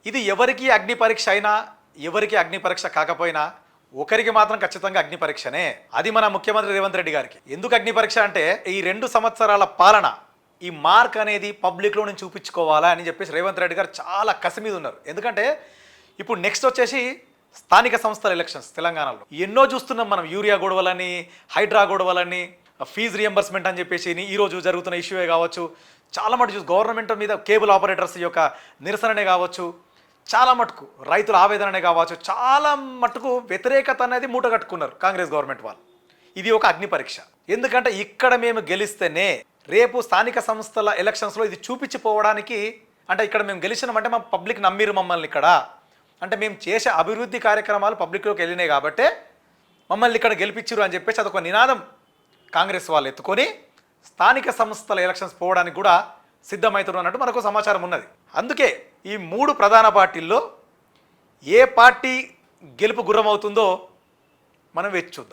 ఇది ఎవరికి అగ్ని పరీక్ష అయినా ఎవరికి అగ్ని పరీక్ష కాకపోయినా ఒకరికి మాత్రం ఖచ్చితంగా అగ్ని పరీక్షనే. అది మన ముఖ్యమంత్రి రేవంత్ రెడ్డి గారికి. ఎందుకు అగ్ని పరీక్ష అంటే ఈ 2 సంవత్సరాల పాలన ఈ మార్క్ అనేది పబ్లిక్లో నుంచి చూపించుకోవాలా అని చెప్పేసి రేవంత్ రెడ్డి గారు చాలా కసి మీద ఉన్నారు. ఎందుకంటే ఇప్పుడు నెక్స్ట్ వచ్చేసి స్థానిక సంస్థల ఎలక్షన్స్ తెలంగాణలో ఎన్నో చూస్తున్నాం మనం. యూరియా గొడవలని, హైడ్రా గొడవలని, ఫీజు రియంబర్స్మెంట్ అని చెప్పేసి ఈరోజు జరుగుతున్న ఇష్యూయే కావచ్చు, చాలా మటుకు చూసి గవర్నమెంట్ మీద కేబుల్ ఆపరేటర్స్ యొక్క నిరసననే కావచ్చు, చాలా మటుకు రైతుల ఆవేదననే కావచ్చు, చాలా మటుకు వ్యతిరేకత అనేది మూట కట్టుకున్నారు కాంగ్రెస్ గవర్నమెంట్ వాళ్ళు. ఇది ఒక అగ్ని పరీక్ష. ఎందుకంటే ఇక్కడ మేము గెలిస్తేనే రేపు స్థానిక సంస్థల ఎలక్షన్స్లో ఇది చూపించిపోవడానికి, అంటే ఇక్కడ మేము గెలిచినామంటే మా పబ్లిక్ నమ్మిరు మమ్మల్ని ఇక్కడ, అంటే మేము చేసే అభివృద్ధి కార్యక్రమాలు పబ్లిక్లోకి వెళ్ళినాయి కాబట్టే మమ్మల్ని ఇక్కడ గెలిపించారు అని చెప్పేసి అదొక నినాదం కాంగ్రెస్ వాళ్ళు ఎత్తుకొని స్థానిక సంస్థల ఎలక్షన్స్ పోవడానికి కూడా సిద్ధమవుతున్నారు అన్నట్టు మనకు సమాచారం ఉన్నది. అందుకే ఈ 3 ప్రధాన పార్టీల్లో ఏ పార్టీ గెలుపు గుర్రం అవుతుందో మనం వేచి చూద్దాం.